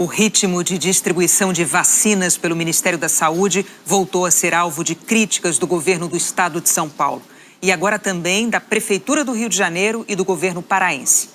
O ritmo de distribuição de vacinas pelo Ministério da Saúde voltou a ser alvo de críticas do governo do estado de São Paulo. E agora também da Prefeitura do Rio de Janeiro e do governo paraense.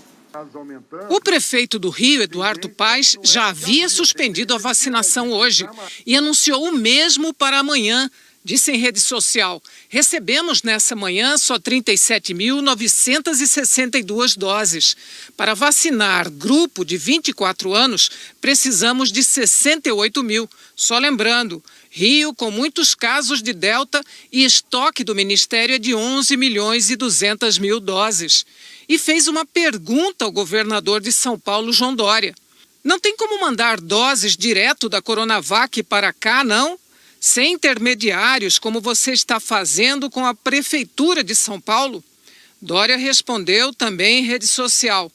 O prefeito do Rio, Eduardo Paes, já havia suspendido a vacinação hoje e anunciou o mesmo para amanhã. Disse em rede social: recebemos nessa manhã só 37.962 doses. Para vacinar grupo de 24 anos, precisamos de 68 mil. Só lembrando, Rio com muitos casos de Delta e estoque do Ministério é de 11.200.000 doses. E fez uma pergunta ao governador de São Paulo, João Dória. Não tem como mandar doses direto da Coronavac para cá, não? Sem intermediários, como você está fazendo com a Prefeitura de São Paulo? Dória respondeu também em rede social: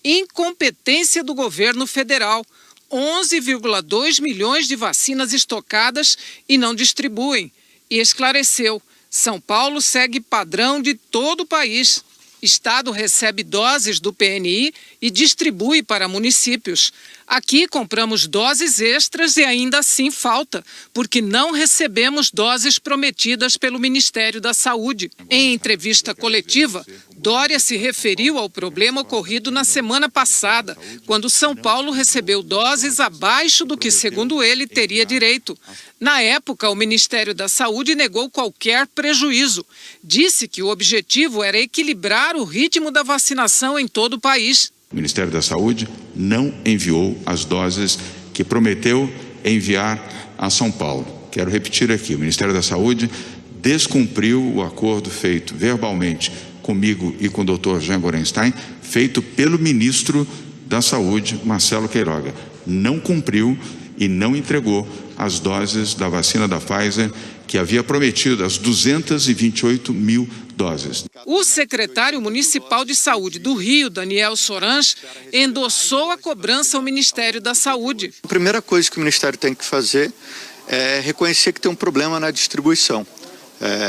incompetência do governo federal. 11,2 milhões de vacinas estocadas e não distribuem. E esclareceu: São Paulo segue padrão de todo o país. Estado recebe doses do PNI e distribui para municípios. Aqui compramos doses extras e ainda assim falta, porque não recebemos doses prometidas pelo Ministério da Saúde. Em entrevista coletiva, Dória se referiu ao problema ocorrido na semana passada, quando São Paulo recebeu doses abaixo do que, segundo ele, teria direito. Na época, o Ministério da Saúde negou qualquer prejuízo. Disse que o objetivo era equilibrar o ritmo da vacinação em todo o país. O Ministério da Saúde não enviou as doses que prometeu enviar a São Paulo. Quero repetir aqui: o Ministério da Saúde descumpriu o acordo feito verbalmente comigo e com o Dr. Jean Gorenstein, feito pelo ministro da Saúde, Marcelo Queiroga. Não cumpriu e não entregou as doses da vacina da Pfizer, que havia prometido as 228 mil doses. O secretário municipal de saúde do Rio, Daniel Sorange, endossou a cobrança ao Ministério da Saúde. A primeira coisa que o Ministério tem que fazer é reconhecer que tem um problema na distribuição.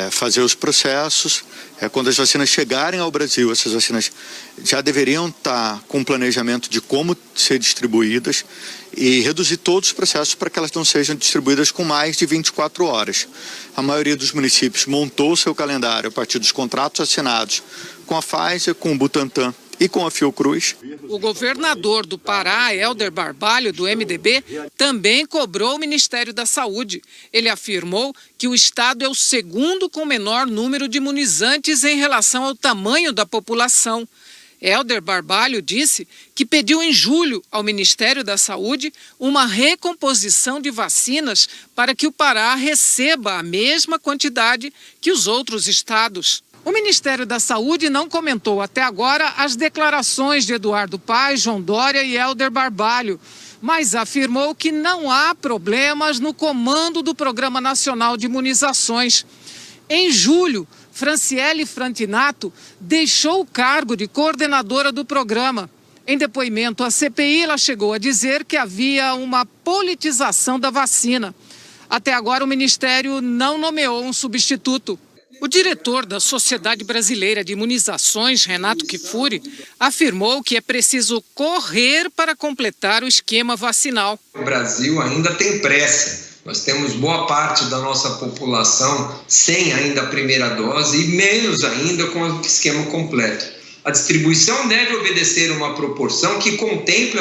Fazer os processos. Quando as vacinas chegarem ao Brasil, essas vacinas já deveriam estar com um planejamento de como ser distribuídas e reduzir todos os processos para que elas não sejam distribuídas com mais de 24 horas. A maioria dos municípios montou seu calendário a partir dos contratos assinados com a Pfizer, com o Butantan e com a Fiocruz. O governador do Pará, Helder Barbalho, do MDB, também cobrou o Ministério da Saúde. Ele afirmou que o estado é o segundo com menor número de imunizantes em relação ao tamanho da população. Helder Barbalho disse que pediu em julho ao Ministério da Saúde uma recomposição de vacinas para que o Pará receba a mesma quantidade que os outros estados. O Ministério da Saúde não comentou até agora as declarações de Eduardo Paes, João Dória e Helder Barbalho, mas afirmou que não há problemas no comando do Programa Nacional de Imunizações. Em julho, Franciele Frantinato deixou o cargo de coordenadora do programa. Em depoimento à CPI, ela chegou a dizer que havia uma politização da vacina. Até agora, o Ministério não nomeou um substituto. O diretor da Sociedade Brasileira de Imunizações, Renato Kifuri, afirmou que é preciso correr para completar o esquema vacinal. O Brasil ainda tem pressa. Nós temos boa parte da nossa população sem ainda a primeira dose e menos ainda com o esquema completo. A distribuição deve obedecer uma proporção que contemple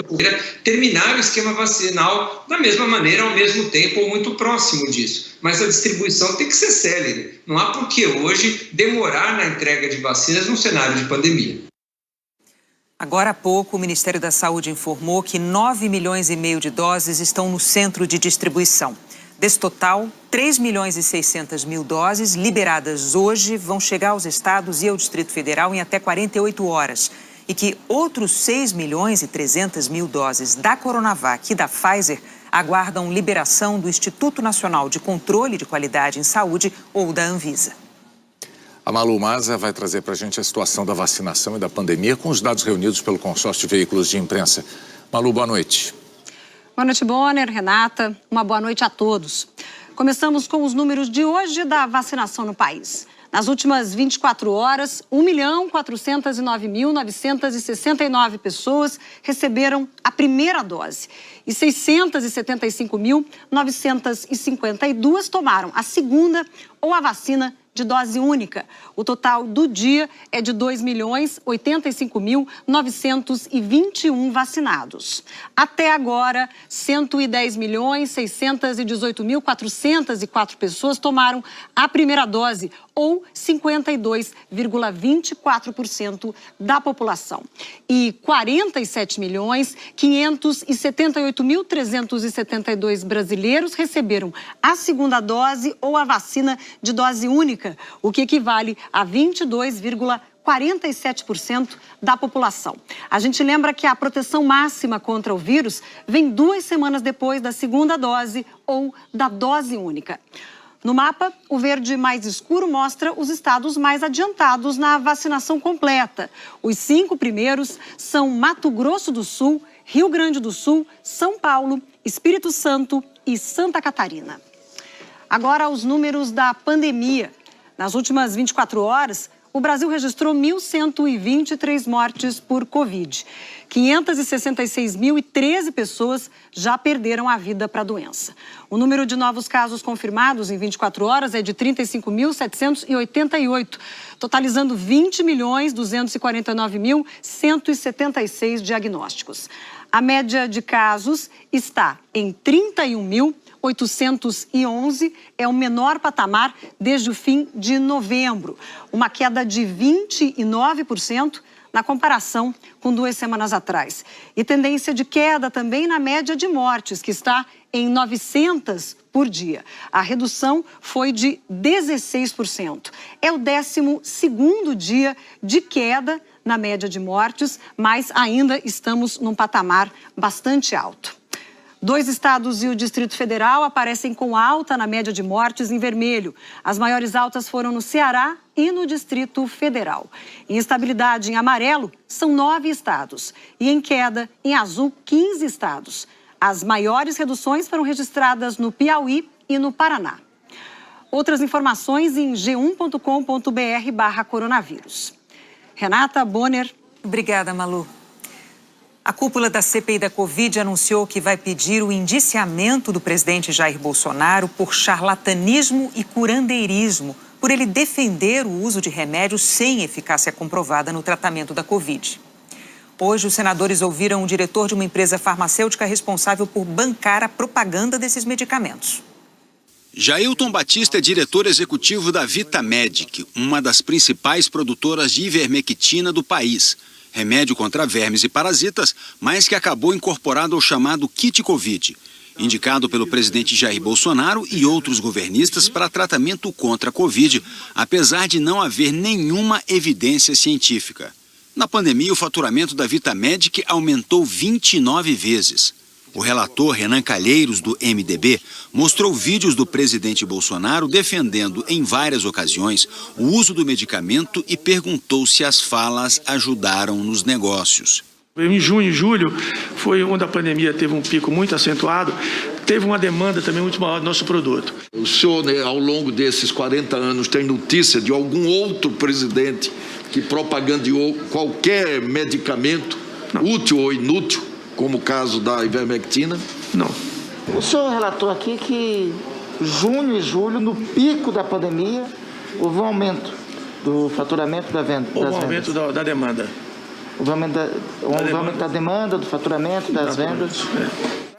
terminar o esquema vacinal da mesma maneira, ao mesmo tempo ou muito próximo disso. Mas a distribuição tem que ser célere. Não há por que hoje demorar na entrega de vacinas num cenário de pandemia. Agora há pouco, o Ministério da Saúde informou que 9,5 milhões de doses estão no centro de distribuição. Desse total, 3.600.000 doses liberadas hoje vão chegar aos estados e ao Distrito Federal em até 48 horas. E que outros 6.300.000 doses da Coronavac e da Pfizer aguardam liberação do Instituto Nacional de Controle de Qualidade em Saúde ou da Anvisa. A Malu Maza vai trazer para a gente a situação da vacinação e da pandemia com os dados reunidos pelo consórcio de veículos de imprensa. Malu, boa noite. Boa noite, Bonner, Renata. Uma boa noite a todos. Começamos com os números de hoje da vacinação no país. Nas últimas 24 horas, 1.409.969 pessoas receberam a primeira dose e 675.952 tomaram a segunda ou a vacina de dose única. O total do dia é de 2.085.921 vacinados. Até agora, 110.618.404 pessoas tomaram a primeira dose, ou 52,24% da população. E 47.578.372 brasileiros receberam a segunda dose ou a vacina de dose única, o que equivale a 22,47% da população. A gente lembra que a proteção máxima contra o vírus vem 2 semanas depois da segunda dose ou da dose única. No mapa, o verde mais escuro mostra os estados mais adiantados na vacinação completa. Os 5 primeiros são Mato Grosso do Sul, Rio Grande do Sul, São Paulo, Espírito Santo e Santa Catarina. Agora, os números da pandemia. Nas últimas 24 horas, o Brasil registrou 1.123 mortes por Covid. 566.013 pessoas já perderam a vida para a doença. O número de novos casos confirmados em 24 horas é de 35.788, totalizando 20.249.176 diagnósticos. A média de casos está em 31.811, é o menor patamar desde o fim de novembro, uma queda de 29% na comparação com 2 semanas atrás. E tendência de queda também na média de mortes, que está em 900 por dia. A redução foi de 16%. É o 12º dia de queda na média de mortes, mas ainda estamos num patamar bastante alto. 2 estados e o Distrito Federal aparecem com alta na média de mortes em vermelho. As maiores altas foram no Ceará e no Distrito Federal. Em estabilidade em amarelo, são 9 estados. E em queda, em azul, 15 estados. As maiores reduções foram registradas no Piauí e no Paraná. Outras informações em g1.com.br/coronavírus. Renata, Bonner. Obrigada, Malu. A cúpula da CPI da Covid anunciou que vai pedir o indiciamento do presidente Jair Bolsonaro por charlatanismo e curandeirismo, por ele defender o uso de remédios sem eficácia comprovada no tratamento da Covid. Hoje, os senadores ouviram o diretor de uma empresa farmacêutica responsável por bancar a propaganda desses medicamentos. Jailton Batista é diretor executivo da Vitamedic, uma das principais produtoras de ivermectina do país. Remédio contra vermes e parasitas, mas que acabou incorporado ao chamado kit Covid, indicado pelo presidente Jair Bolsonaro e outros governistas para tratamento contra a Covid, apesar de não haver nenhuma evidência científica. Na pandemia, o faturamento da Vitamedic aumentou 29 vezes. O relator Renan Calheiros, do MDB, mostrou vídeos do presidente Bolsonaro defendendo em várias ocasiões o uso do medicamento e perguntou se as falas ajudaram nos negócios. Em junho e julho foi onde a pandemia teve um pico muito acentuado, teve uma demanda também muito maior do nosso produto. O senhor, ao longo desses 40 anos, tem notícia de algum outro presidente que propagandeou qualquer medicamento, útil ou inútil, como o caso da ivermectina? Não. O senhor relatou aqui que junho e julho, no pico da pandemia, houve um aumento do faturamento das vendas. Houve um aumento da demanda. Houve um aumento da demanda, do faturamento, das vendas.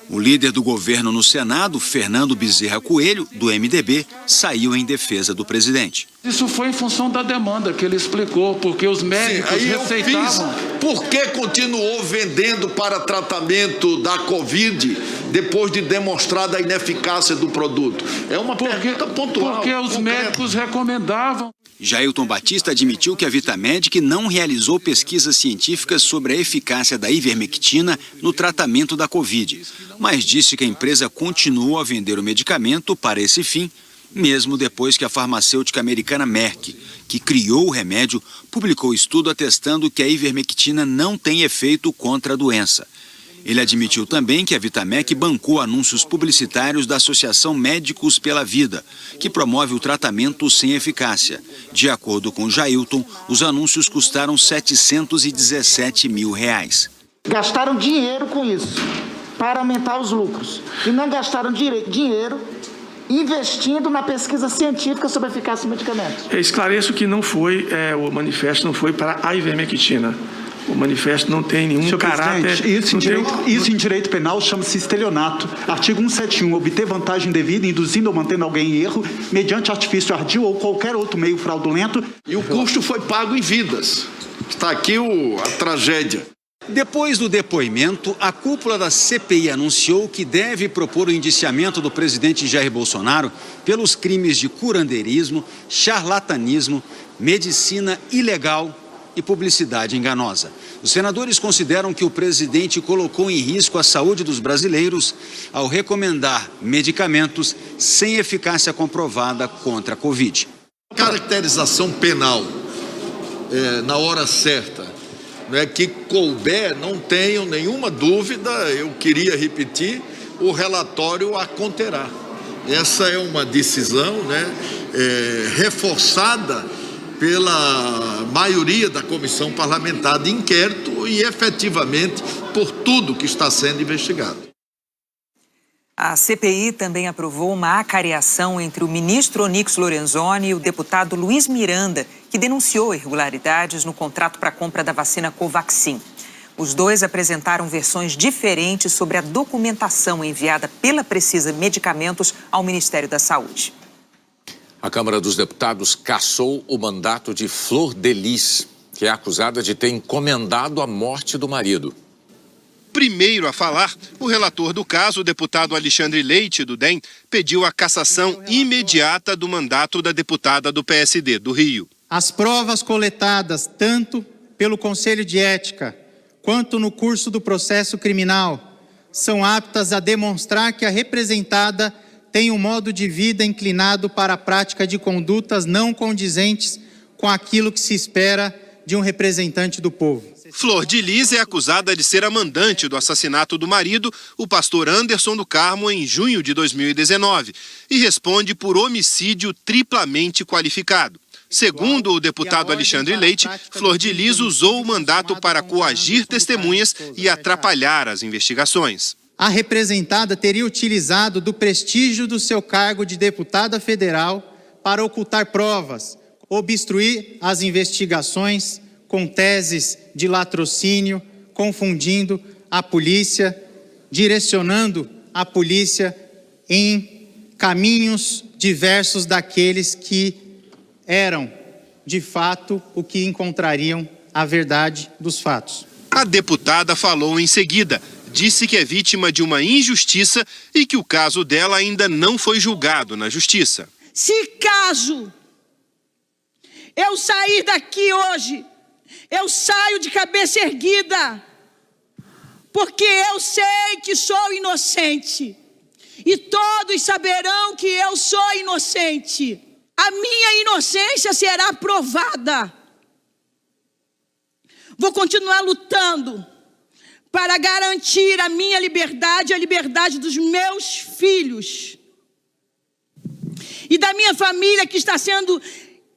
O líder do governo no Senado, Fernando Bezerra Coelho, do MDB, saiu em defesa do presidente. Isso foi em função da demanda que ele explicou, porque os médicos receitavam. Por que continuou vendendo para tratamento da Covid depois de demonstrada a ineficácia do produto? É uma pergunta pontual. Porque os médicos recomendavam. Jailton Batista admitiu que a Vitamedic não realizou pesquisas científicas sobre a eficácia da ivermectina no tratamento da Covid, mas disse que a empresa continuou a vender o medicamento para esse fim, mesmo depois que a farmacêutica americana Merck, que criou o remédio, publicou estudo atestando que a ivermectina não tem efeito contra a doença. Ele admitiu também que a Vitamec bancou anúncios publicitários da Associação Médicos pela Vida, que promove o tratamento sem eficácia. De acordo com Jailton, os anúncios custaram R$717 mil. Gastaram dinheiro com isso, para aumentar os lucros. E não gastaram dinheiro investindo na pesquisa científica sobre a eficácia do medicamento. Esclareço que não foi, o manifesto não foi para a ivermectina. O manifesto não tem nenhum caráter... Isso em direito penal chama-se estelionato. Artigo 171, obter vantagem devida, induzindo ou mantendo alguém em erro, mediante artifício ardil ou qualquer outro meio fraudulento. E o custo foi pago em vidas. Está aqui a tragédia. Depois do depoimento, a cúpula da CPI anunciou que deve propor o indiciamento do presidente Jair Bolsonaro pelos crimes de curandeirismo, charlatanismo, medicina ilegal e publicidade enganosa. Os senadores consideram que o presidente colocou em risco a saúde dos brasileiros ao recomendar medicamentos sem eficácia comprovada contra a Covid. Caracterização penal na hora certa, que couber, não tenho nenhuma dúvida, eu queria repetir, o relatório a conterá. Essa é uma decisão reforçada pela maioria da comissão parlamentar de inquérito e efetivamente por tudo que está sendo investigado. A CPI também aprovou uma acariação entre o ministro Onyx Lorenzoni e o deputado Luiz Miranda, que denunciou irregularidades no contrato para a compra da vacina Covaxin. Os dois apresentaram versões diferentes sobre a documentação enviada pela Precisa Medicamentos ao Ministério da Saúde. A Câmara dos Deputados cassou o mandato de Flor de Lis, que é acusada de ter encomendado a morte do marido. Primeiro a falar, o relator do caso, o deputado Alexandre Leite, do DEM, pediu a cassação imediata do mandato da deputada do PSD do Rio. As provas coletadas tanto pelo Conselho de Ética quanto no curso do processo criminal são aptas a demonstrar que a representada tem um modo de vida inclinado para a prática de condutas não condizentes com aquilo que se espera de um representante do povo. Flor de Lis é acusada de ser a mandante do assassinato do marido, o pastor Anderson do Carmo, em junho de 2019, e responde por homicídio triplamente qualificado. Segundo o deputado Alexandre Leite, Flor de Lis usou o mandato para coagir testemunhas e atrapalhar as investigações. A representada teria utilizado do prestígio do seu cargo de deputada federal para ocultar provas, obstruir as investigações com teses de latrocínio, confundindo a polícia, direcionando a polícia em caminhos diversos daqueles que eram, de fato, o que encontrariam a verdade dos fatos. A deputada falou em seguida. Disse que é vítima de uma injustiça e que o caso dela ainda não foi julgado na justiça. Se caso eu sair daqui hoje, eu saio de cabeça erguida, porque eu sei que sou inocente e todos saberão que eu sou inocente. A minha inocência será provada. Vou continuar lutando para garantir a minha liberdade e a liberdade dos meus filhos e da minha família, que está sendo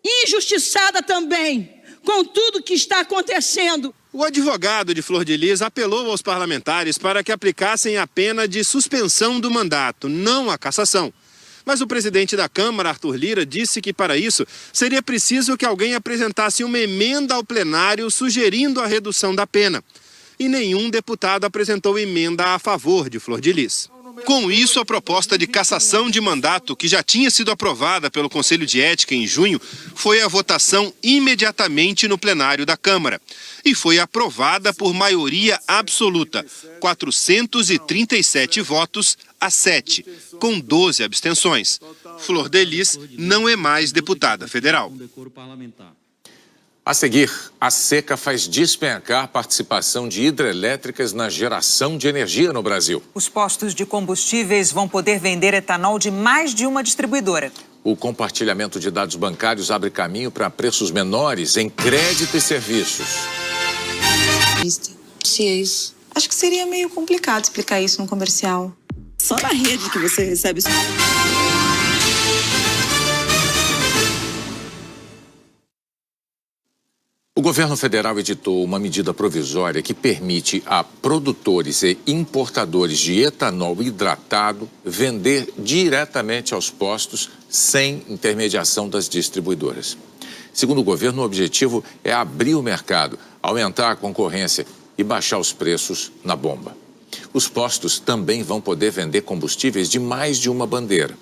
injustiçada também com tudo que está acontecendo. O advogado de Flor de Lis apelou aos parlamentares para que aplicassem a pena de suspensão do mandato, não a cassação. Mas o presidente da Câmara, Arthur Lira, disse que para isso seria preciso que alguém apresentasse uma emenda ao plenário sugerindo a redução da pena. E nenhum deputado apresentou emenda a favor de Flor de Lis. Com isso, a proposta de cassação de mandato, que já tinha sido aprovada pelo Conselho de Ética em junho, foi à votação imediatamente no plenário da Câmara. E foi aprovada por maioria absoluta, 437 votos a 7, com 12 abstenções. Flor de Lis não é mais deputada federal. A seguir, a seca faz despencar a participação de hidrelétricas na geração de energia no Brasil. Os postos de combustíveis vão poder vender etanol de mais de uma distribuidora. O compartilhamento de dados bancários abre caminho para preços menores em crédito e serviços. Acho que seria meio complicado explicar isso num comercial. Só na rede que você recebe isso. O governo federal editou uma medida provisória que permite a produtores e importadores de etanol hidratado vender diretamente aos postos sem intermediação das distribuidoras. Segundo o governo, o objetivo é abrir o mercado, aumentar a concorrência e baixar os preços na bomba. Os postos também vão poder vender combustíveis de mais de uma bandeira.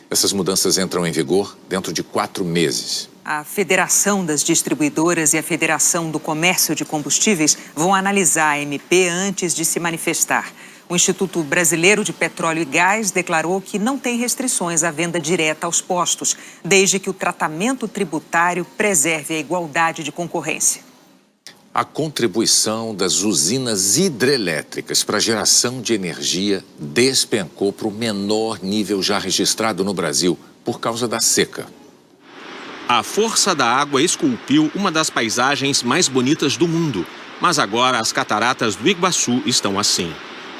Essas mudanças entram em vigor dentro de 4 meses. A Federação das Distribuidoras e a Federação do Comércio de Combustíveis vão analisar a MP antes de se manifestar. O Instituto Brasileiro de Petróleo e Gás declarou que não tem restrições à venda direta aos postos, desde que o tratamento tributário preserve a igualdade de concorrência. A contribuição das usinas hidrelétricas para a geração de energia despencou para o menor nível já registrado no Brasil por causa da seca. A força da água esculpiu uma das paisagens mais bonitas do mundo, mas agora as cataratas do Iguaçu estão assim.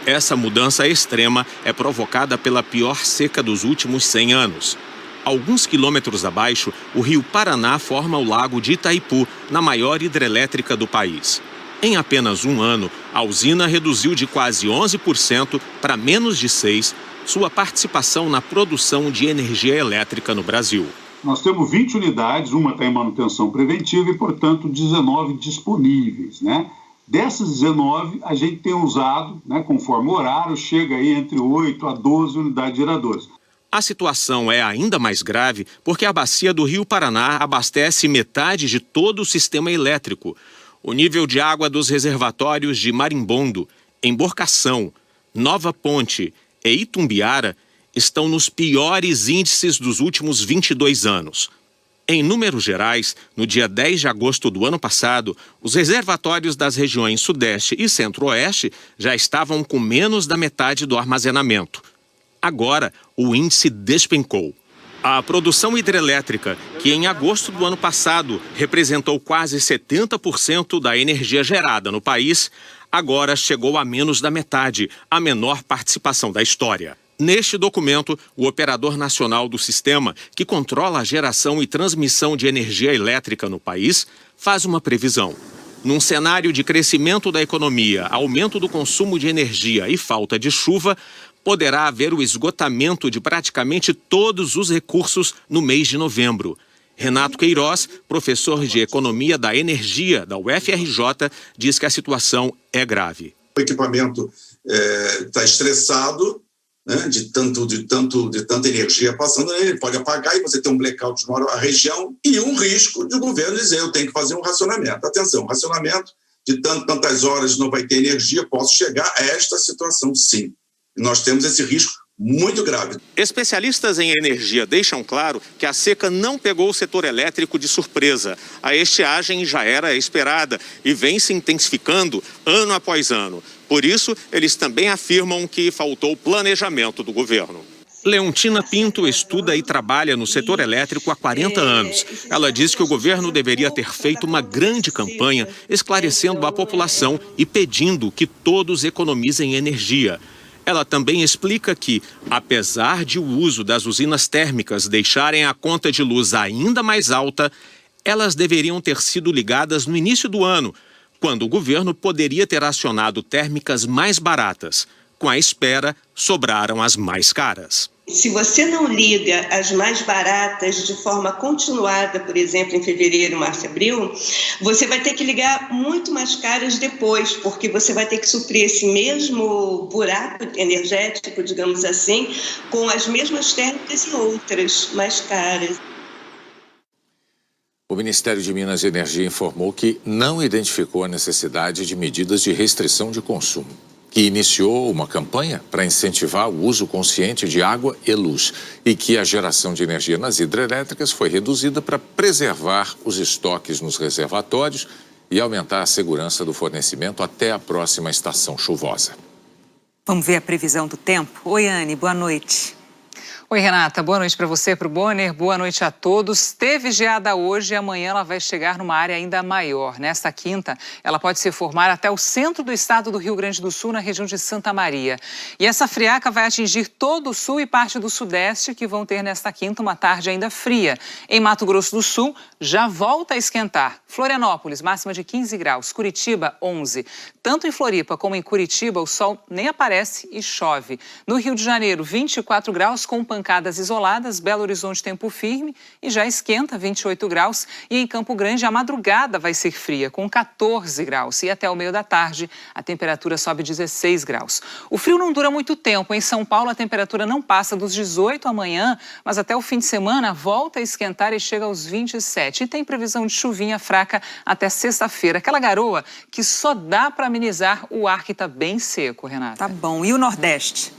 Essa mudança extrema é provocada pela pior seca dos últimos 100 anos. Alguns quilômetros abaixo, o rio Paraná forma o lago de Itaipu, na maior hidrelétrica do país. Em apenas um ano, a usina reduziu de quase 11% para menos de 6% sua participação na produção de energia elétrica no Brasil. Nós temos 20 unidades, uma está em manutenção preventiva e, portanto, 19 disponíveis, né? Dessas 19, a gente tem usado, né, conforme o horário, chega aí entre 8 a 12 unidades geradoras. A situação é ainda mais grave porque a bacia do Rio Paraná abastece metade de todo o sistema elétrico. O nível de água dos reservatórios de Marimbondo, Emborcação, Nova Ponte e Itumbiara estão nos piores índices dos últimos 22 anos. Em números gerais, no dia 10 de agosto do ano passado, os reservatórios das regiões Sudeste e Centro-Oeste já estavam com menos da metade do armazenamento. Agora, o índice despencou. A produção hidrelétrica, que em agosto do ano passado representou quase 70% da energia gerada no país, agora chegou a menos da metade, a menor participação da história. Neste documento, o operador nacional do sistema, que controla a geração e transmissão de energia elétrica no país, faz uma previsão. Num cenário de crescimento da economia, aumento do consumo de energia e falta de chuva, poderá haver o esgotamento de praticamente todos os recursos no mês de novembro. Renato Queiroz, professor de Economia da Energia da UFRJ, diz que a situação é grave. O equipamento está estressado, né, de tanta energia passando, ele pode apagar e você tem um blackout na região e um risco de o governo dizer eu tenho que fazer um racionamento. Atenção, racionamento de tantas horas não vai ter energia, posso chegar a esta situação sim. Nós temos esse risco muito grave. Especialistas em energia deixam claro que a seca não pegou o setor elétrico de surpresa. A estiagem já era esperada e vem se intensificando ano após ano. Por isso, eles também afirmam que faltou planejamento do governo. Leontina Pinto estuda e trabalha no setor elétrico há 40 anos. Ela diz que o governo deveria ter feito uma grande campanha esclarecendo a população e pedindo que todos economizem energia. Ela também explica que, apesar de o uso das usinas térmicas deixarem a conta de luz ainda mais alta, elas deveriam ter sido ligadas no início do ano, quando o governo poderia ter acionado térmicas mais baratas. Com a espera, sobraram as mais caras. Se você não liga as mais baratas de forma continuada, por exemplo, em fevereiro, março, abril, você vai ter que ligar muito mais caras depois, porque você vai ter que suprir esse mesmo buraco energético, digamos assim, com as mesmas térmicas e outras mais caras. O Ministério de Minas e Energia informou que não identificou a necessidade de medidas de restrição de consumo, que iniciou uma campanha para incentivar o uso consciente de água e luz e que a geração de energia nas hidrelétricas foi reduzida para preservar os estoques nos reservatórios e aumentar a segurança do fornecimento até a próxima estação chuvosa. Vamos ver a previsão do tempo? Oi, Anne, boa noite. Oi, Renata. Boa noite para você, para o Bonner. Boa noite a todos. Teve geada hoje e amanhã ela vai chegar numa área ainda maior. Nesta quinta, ela pode se formar até o centro do estado do Rio Grande do Sul, na região de Santa Maria. E essa friaca vai atingir todo o sul e parte do sudeste, que vão ter nesta quinta uma tarde ainda fria. Em Mato Grosso do Sul, já volta a esquentar. Florianópolis, máxima de 15 graus. Curitiba, 11. Tanto em Floripa como em Curitiba, o sol nem aparece e chove. No Rio de Janeiro, 24 graus com pancadas isoladas. Belo Horizonte, tempo firme e já esquenta, 28 graus. E em Campo Grande, a madrugada vai ser fria, com 14 graus. E até o meio da tarde, a temperatura sobe 16 graus. O frio não dura muito tempo. Em São Paulo, a temperatura não passa dos 18 amanhã, mas até o fim de semana volta a esquentar e chega aos 27. E tem previsão de chuvinha fraca até sexta-feira. Aquela garoa que só dá para amenizar o ar que está bem seco, Renata. Tá bom. E o Nordeste?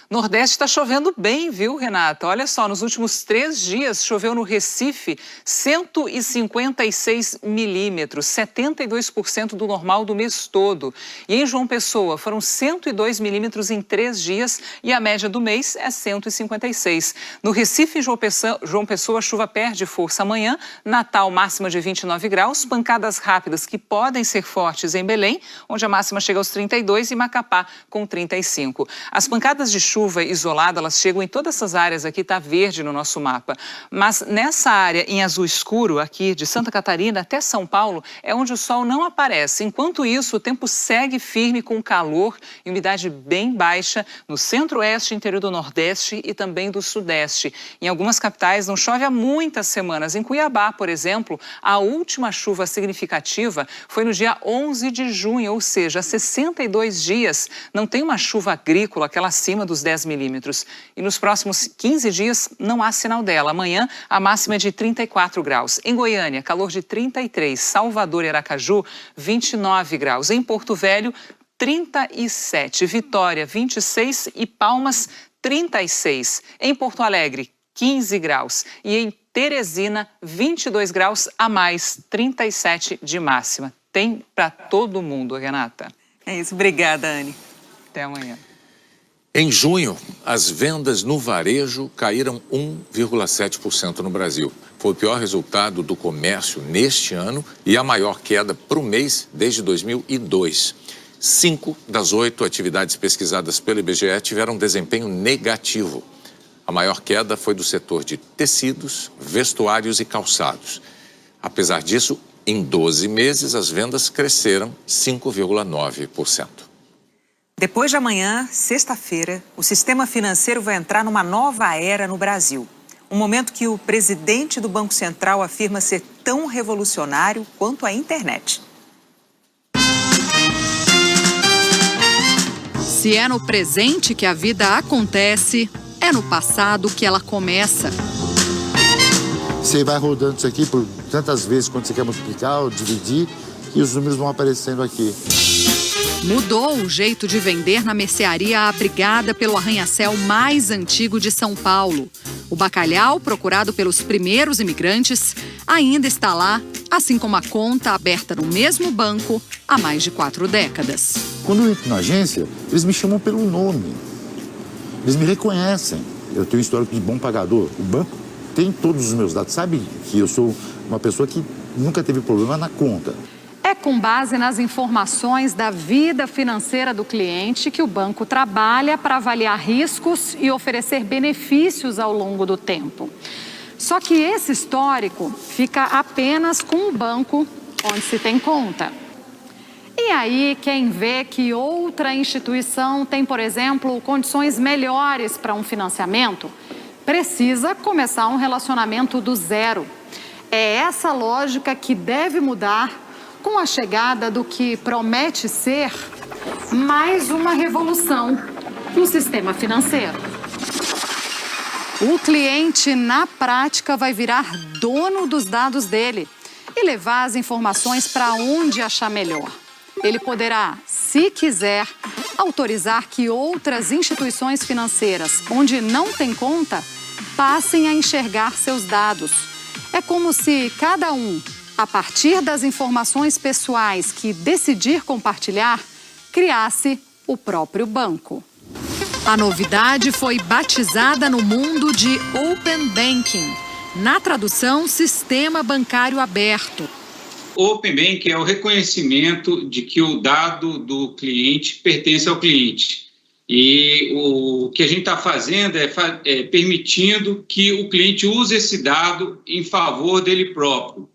Nordeste está chovendo bem, viu, Renata? Olha só, nos últimos 3 dias choveu no Recife 156 milímetros, 72% do normal do mês todo. E em João Pessoa foram 102 milímetros em 3 dias e a média do mês é 156. No Recife e João Pessoa, a chuva perde força amanhã. Natal, máxima de 29 graus. Pancadas rápidas que podem ser fortes em Belém, onde a máxima chega aos 32, e Macapá com 35. As pancadas de chuva isolada, elas chegam em todas essas áreas aqui, tá verde no nosso mapa. Mas nessa área em azul escuro, aqui de Santa Catarina até São Paulo, é onde o sol não aparece. Enquanto isso, o tempo segue firme com calor e umidade bem baixa no centro-oeste, interior do Nordeste e também do Sudeste. Em algumas capitais não chove há muitas semanas. Em Cuiabá, por exemplo, a última chuva significativa foi no dia 11 de junho, ou seja, há 62 dias. Não tem uma chuva agrícola, aquela acima dos 10 milímetros. E nos próximos 15 dias não há sinal dela. Amanhã a máxima é de 34 graus. Em Goiânia, calor de 33. Salvador e Aracaju, 29 graus. Em Porto Velho, 37. Vitória, 26 e Palmas, 36. Em Porto Alegre, 15 graus. E em Teresina, 22 graus a mais, 37 de máxima. Tem para todo mundo, Renata. É isso. Obrigada, Anne. Até amanhã. Em junho, as vendas no varejo caíram 1,7% no Brasil. Foi o pior resultado do comércio neste ano e a maior queda para o mês desde 2002. 5 das 8 atividades pesquisadas pelo IBGE tiveram desempenho negativo. A maior queda foi do setor de tecidos, vestuários e calçados. Apesar disso, em 12 meses, as vendas cresceram 5,9%. Depois de amanhã, sexta-feira, o sistema financeiro vai entrar numa nova era no Brasil. Um momento que o presidente do Banco Central afirma ser tão revolucionário quanto a internet. Se é no presente que a vida acontece, é no passado que ela começa. Você vai rodando isso aqui por tantas vezes quando você quer multiplicar ou dividir e os números vão aparecendo aqui. Mudou o jeito de vender na mercearia abrigada pelo arranha-céu mais antigo de São Paulo. O bacalhau, procurado pelos primeiros imigrantes, ainda está lá, assim como a conta aberta no mesmo banco há mais de 4 décadas. Quando eu entro na agência, eles me chamam pelo nome. Eles me reconhecem. Eu tenho um histórico de bom pagador. O banco tem todos os meus dados. Sabe que eu sou uma pessoa que nunca teve problema na conta. É com base nas informações da vida financeira do cliente que o banco trabalha para avaliar riscos e oferecer benefícios ao longo do tempo. Só que esse histórico fica apenas com o banco onde se tem conta. E aí, quem vê que outra instituição tem, por exemplo, condições melhores para um financiamento, precisa começar um relacionamento do zero. É essa lógica que deve mudar com a chegada do que promete ser mais uma revolução no sistema financeiro. O cliente, na prática, vai virar dono dos dados dele e levar as informações para onde achar melhor. Ele poderá, se quiser, autorizar que outras instituições financeiras, onde não tem conta, passem a enxergar seus dados. É como se cada um, a partir das informações pessoais que decidir compartilhar, criasse o próprio banco. A novidade foi batizada no mundo de Open Banking. Na tradução, Sistema Bancário Aberto. Open Banking é o reconhecimento de que o dado do cliente pertence ao cliente. E o que a gente está fazendo é permitindo que o cliente use esse dado em favor dele próprio,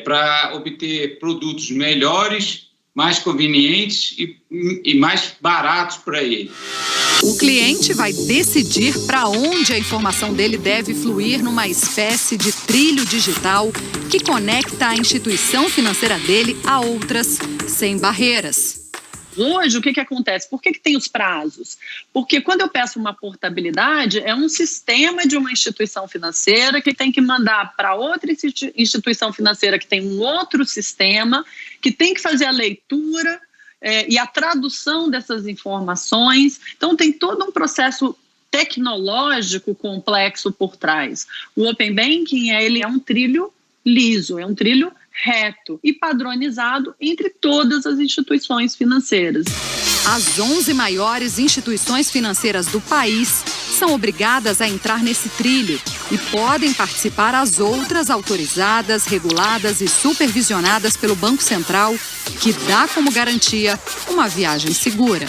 para obter produtos melhores, mais convenientes e mais baratos para ele. O cliente vai decidir para onde a informação dele deve fluir numa espécie de trilho digital que conecta a instituição financeira dele a outras sem barreiras. Hoje, o que acontece? Por que tem os prazos? Porque quando eu peço uma portabilidade, é um sistema de uma instituição financeira que tem que mandar para outra instituição financeira que tem um outro sistema, que tem que fazer a leitura e a tradução dessas informações. Então, tem todo um processo tecnológico complexo por trás. O Open Banking ele é um trilho liso, é um trilho reto e padronizado entre todas as instituições financeiras. As 11 maiores instituições financeiras do país são obrigadas a entrar nesse trilho e podem participar as outras autorizadas, reguladas e supervisionadas pelo Banco Central, que dá como garantia uma viagem segura.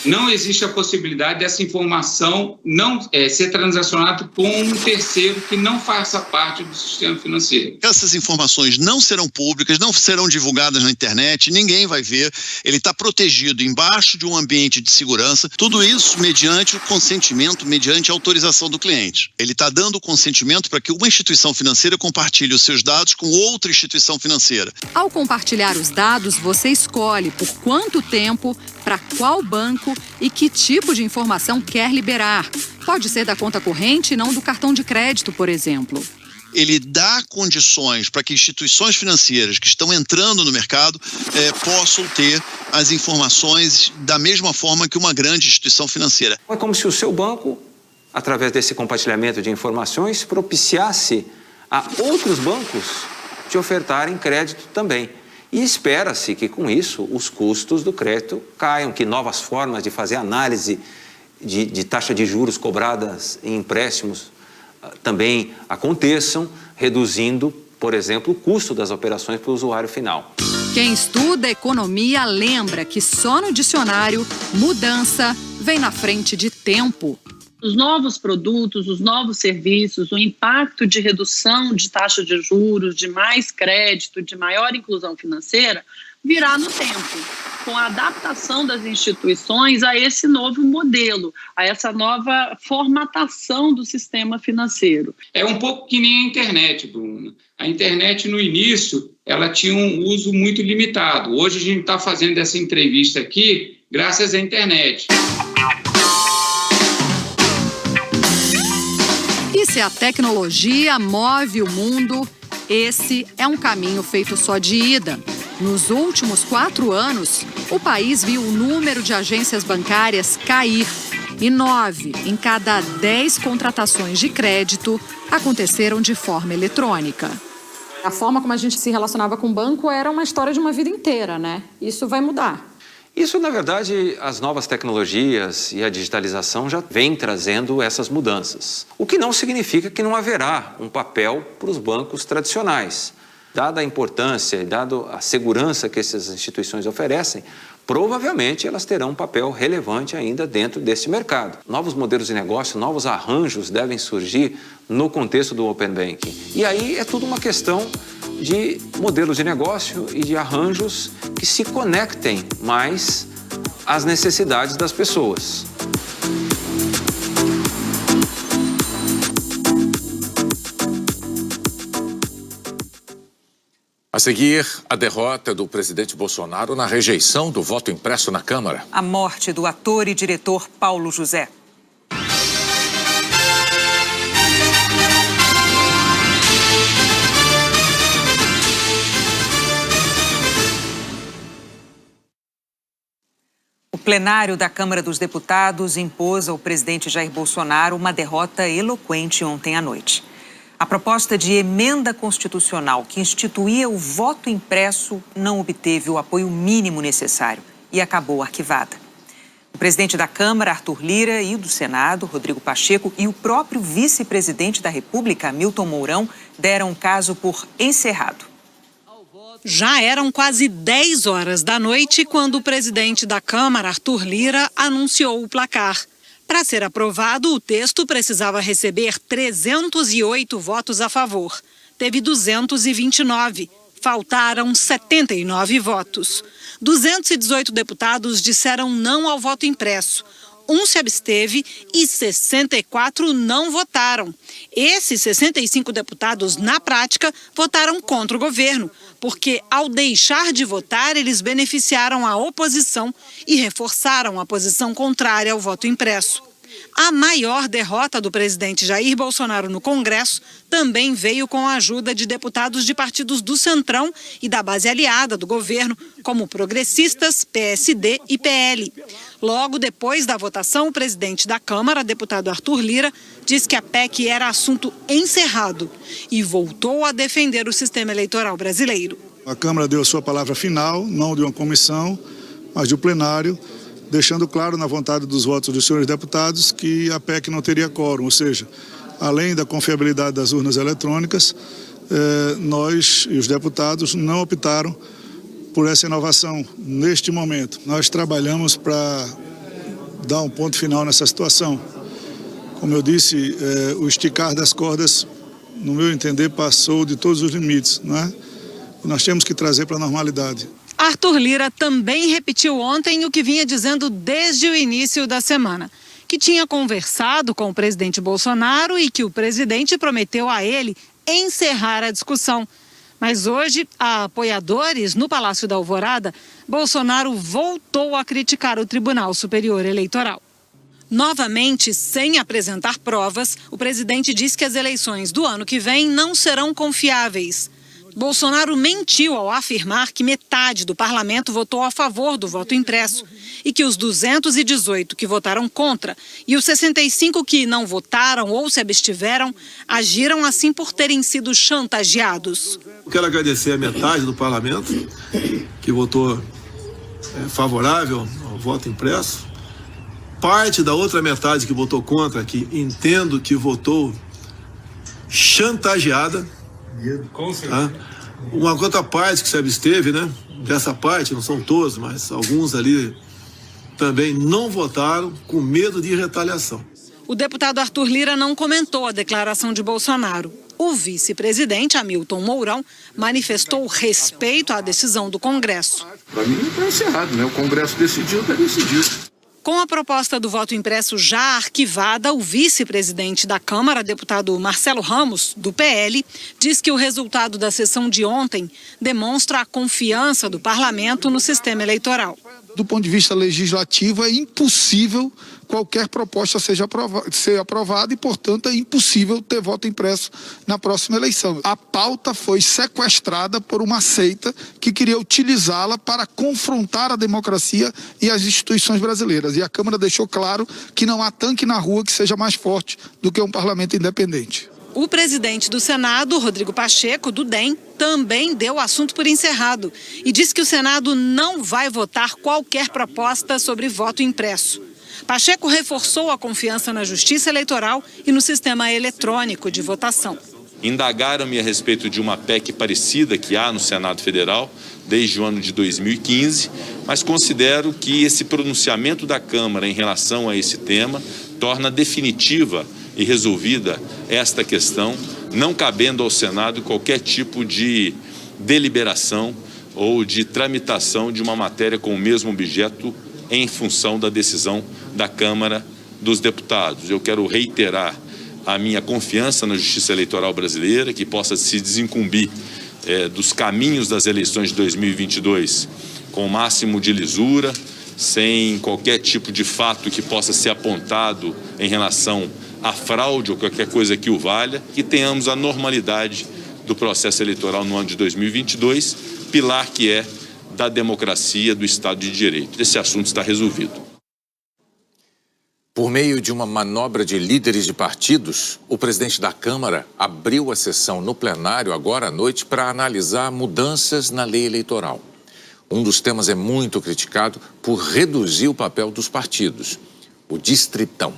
Não existe a possibilidade dessa informação não ser transacionada com um terceiro que não faça parte do sistema financeiro. Essas informações não serão públicas, não serão divulgadas na internet, ninguém vai ver. Ele está protegido embaixo de um ambiente de segurança. Tudo isso mediante o consentimento, mediante a autorização do cliente. Ele está dando o consentimento para que uma instituição financeira compartilhe os seus dados com outra instituição financeira. Ao compartilhar os dados, você escolhe por quanto tempo, para qual banco e que tipo de informação quer liberar. Pode ser da conta corrente e não do cartão de crédito, por exemplo. Ele dá condições para que instituições financeiras que estão entrando no mercado possam ter as informações da mesma forma que uma grande instituição financeira. É como se o seu banco, através desse compartilhamento de informações, propiciasse a outros bancos te ofertarem crédito também. E espera-se que, com isso, os custos do crédito caiam, que novas formas de fazer análise de taxa de juros cobradas em empréstimos também aconteçam, reduzindo, por exemplo, o custo das operações para o usuário final. Quem estuda economia lembra que só no dicionário, mudança vem na frente de tempo. Os novos produtos, os novos serviços, o impacto de redução de taxa de juros, de mais crédito, de maior inclusão financeira, virá no tempo, com a adaptação das instituições a esse novo modelo, a essa nova formatação do sistema financeiro. É um pouco que nem a internet, Bruna. A internet, no início, ela tinha um uso muito limitado. Hoje a gente está fazendo essa entrevista aqui graças à internet. E se a tecnologia move o mundo, esse é um caminho feito só de ida. Nos últimos 4 anos, o país viu o número de agências bancárias cair e 9 em cada 10 contratações de crédito aconteceram de forma eletrônica. A forma como a gente se relacionava com o banco era uma história de uma vida inteira, né? Isso vai mudar. Isso, na verdade, as novas tecnologias e a digitalização já vêm trazendo essas mudanças. O que não significa que não haverá um papel para os bancos tradicionais. Dada a importância e dada a segurança que essas instituições oferecem, provavelmente elas terão um papel relevante ainda dentro desse mercado. Novos modelos de negócio, novos arranjos devem surgir no contexto do Open Banking. E aí é tudo uma questão de modelos de negócio e de arranjos que se conectem mais às necessidades das pessoas. A seguir, a derrota do presidente Bolsonaro na rejeição do voto impresso na Câmara. A morte do ator e diretor Paulo José. O plenário da Câmara dos Deputados impôs ao presidente Jair Bolsonaro uma derrota eloquente ontem à noite. A proposta de emenda constitucional que instituía o voto impresso não obteve o apoio mínimo necessário e acabou arquivada. O presidente da Câmara, Arthur Lira, e o do Senado, Rodrigo Pacheco, e o próprio vice-presidente da República, Hamilton Mourão, deram o caso por encerrado. Já eram quase 10 horas da noite quando o presidente da Câmara, Arthur Lira, anunciou o placar. Para ser aprovado, o texto precisava receber 308 votos a favor. Teve 229. Faltaram 79 votos. 218 deputados disseram não ao voto impresso. 1 se absteve e 64 não votaram. Esses 65 deputados, na prática, votaram contra o governo, porque, ao deixar de votar, eles beneficiaram a oposição e reforçaram a posição contrária ao voto impresso. A maior derrota do presidente Jair Bolsonaro no Congresso também veio com a ajuda de deputados de partidos do Centrão e da base aliada do governo, como Progressistas, PSD e PL. Logo depois da votação, o presidente da Câmara, deputado Arthur Lira, disse que a PEC era assunto encerrado e voltou a defender o sistema eleitoral brasileiro. A Câmara deu a sua palavra final, não de uma comissão, mas de um plenário, deixando claro na vontade dos votos dos senhores deputados que a PEC não teria quórum, ou seja, além da confiabilidade das urnas eletrônicas, nós e os deputados não optaram por essa inovação neste momento. Nós trabalhamos para dar um ponto final nessa situação. Como eu disse, o esticar das cordas, no meu entender, passou de todos os limites, não é? E nós temos que trazer para a normalidade. Arthur Lira também repetiu ontem o que vinha dizendo desde o início da semana, que tinha conversado com o presidente Bolsonaro e que o presidente prometeu a ele encerrar a discussão. Mas hoje, a apoiadores no Palácio da Alvorada, Bolsonaro voltou a criticar o Tribunal Superior Eleitoral. Novamente, sem apresentar provas, o presidente diz que as eleições do ano que vem não serão confiáveis. Bolsonaro mentiu ao afirmar que metade do parlamento votou a favor do voto impresso e que os 218 que votaram contra e os 65 que não votaram ou se abstiveram agiram assim por terem sido chantageados. Quero agradecer a metade do parlamento que votou favorável ao voto impresso. Parte da outra metade que votou contra, que entendo que votou chantageada. Tá? Uma outra parte que se absteve, né? Dessa parte, não são todos, mas alguns ali também não votaram com medo de retaliação. O deputado Arthur Lira não comentou a declaração de Bolsonaro. O vice-presidente, Hamilton Mourão, manifestou respeito à decisão do Congresso. Para mim está encerrado, né? O Congresso decidiu, está decidido. Com a proposta do voto impresso já arquivada, o vice-presidente da Câmara, deputado Marcelo Ramos, do PL, diz que o resultado da sessão de ontem demonstra a confiança do parlamento no sistema eleitoral. Do ponto de vista legislativo, é impossível qualquer proposta ser aprovada e, portanto, é impossível ter voto impresso na próxima eleição. A pauta foi sequestrada por uma seita que queria utilizá-la para confrontar a democracia e as instituições brasileiras. E a Câmara deixou claro que não há tanque na rua que seja mais forte do que um parlamento independente. O presidente do Senado, Rodrigo Pacheco, do DEM, também deu o assunto por encerrado e disse que o Senado não vai votar qualquer proposta sobre voto impresso. Pacheco reforçou a confiança na Justiça Eleitoral e no sistema eletrônico de votação. Indagaram-me a respeito de uma PEC parecida que há no Senado Federal desde o ano de 2015, mas considero que esse pronunciamento da Câmara em relação a esse tema torna definitiva e resolvida esta questão, não cabendo ao Senado qualquer tipo de deliberação ou de tramitação de uma matéria com o mesmo objeto em função da decisão da Câmara dos Deputados. Eu quero reiterar a minha confiança na Justiça Eleitoral brasileira, que possa se desincumbir dos caminhos das eleições de 2022 com o máximo de lisura, sem qualquer tipo de fato que possa ser apontado em relação à fraude ou qualquer coisa que o valha, que tenhamos a normalidade do processo eleitoral no ano de 2022, pilar que é da democracia, do Estado de Direito. Esse assunto está resolvido. Por meio de uma manobra de líderes de partidos, o presidente da Câmara abriu a sessão no plenário agora à noite para analisar mudanças na lei eleitoral. Um dos temas é muito criticado por reduzir o papel dos partidos, o distritão.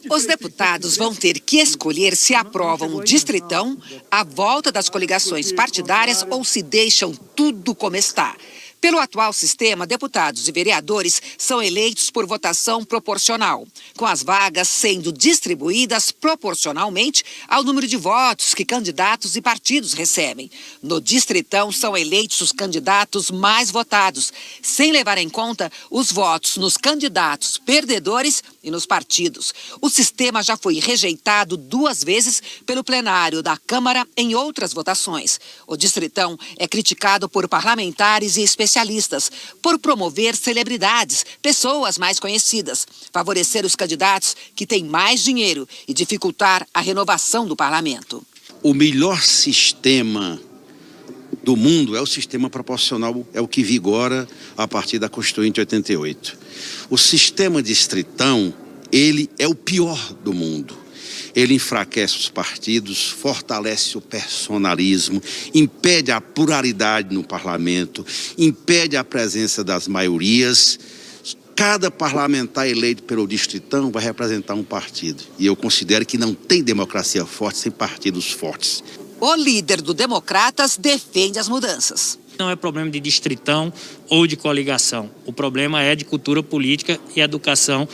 Os deputados vão ter que escolher se aprovam o distritão, a volta das coligações partidárias ou se deixam tudo como está. Pelo atual sistema, deputados e vereadores são eleitos por votação proporcional, com as vagas sendo distribuídas proporcionalmente ao número de votos que candidatos e partidos recebem. No distritão, são eleitos os candidatos mais votados, sem levar em conta os votos nos candidatos perdedores e nos partidos. O sistema já foi rejeitado 2 vezes pelo plenário da Câmara em outras votações. O distritão é criticado por parlamentares e especialistas por promover celebridades, pessoas mais conhecidas, favorecer os candidatos que têm mais dinheiro e dificultar a renovação do parlamento. O melhor sistema do mundo é o sistema proporcional, é o que vigora a partir da Constituinte 88. O sistema distritão, ele é o pior do mundo. Ele enfraquece os partidos, fortalece o personalismo, impede a pluralidade no parlamento, impede a presença das maiorias. Cada parlamentar eleito pelo distritão vai representar um partido. E eu considero que não tem democracia forte sem partidos fortes. O líder do Democratas defende as mudanças. Não é problema de distritão ou de coligação. O problema é de cultura política e educação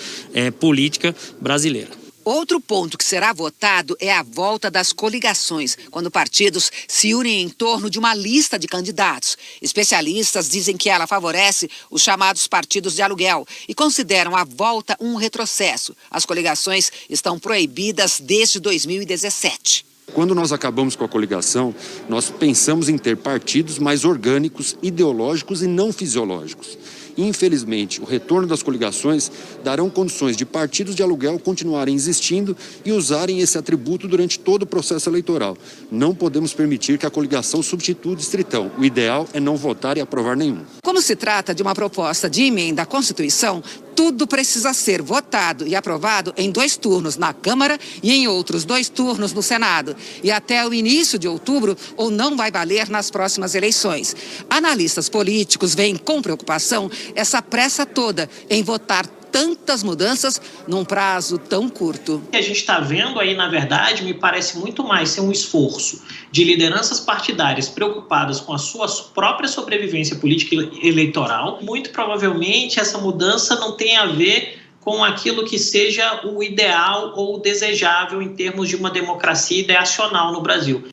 política brasileira. Outro ponto que será votado é a volta das coligações, quando partidos se unem em torno de uma lista de candidatos. Especialistas dizem que ela favorece os chamados partidos de aluguel e consideram a volta um retrocesso. As coligações estão proibidas desde 2017. Quando nós acabamos com a coligação, nós pensamos em ter partidos mais orgânicos, ideológicos e não fisiológicos. Infelizmente, o retorno das coligações darão condições de partidos de aluguel continuarem existindo e usarem esse atributo durante todo o processo eleitoral. Não podemos permitir que a coligação substitua o distritão. O ideal é não votar e aprovar nenhum. Como se trata de uma proposta de emenda à Constituição, tudo precisa ser votado e aprovado em 2 turnos na Câmara e em outros 2 turnos no Senado. E até o início de outubro, ou não vai valer nas próximas eleições. Analistas políticos veem com preocupação essa pressa toda em votar tantas mudanças num prazo tão curto. O que a gente está vendo aí, na verdade, me parece muito mais ser um esforço de lideranças partidárias preocupadas com a sua própria sobrevivência política e eleitoral. Muito provavelmente essa mudança não tem a ver com aquilo que seja o ideal ou o desejável em termos de uma democracia ideacional no Brasil.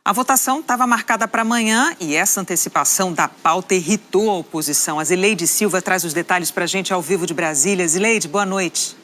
A votação estava marcada para amanhã e essa antecipação da pauta irritou a oposição. A Zileide Silva traz os detalhes para a gente ao vivo de Brasília. Zileide, boa noite.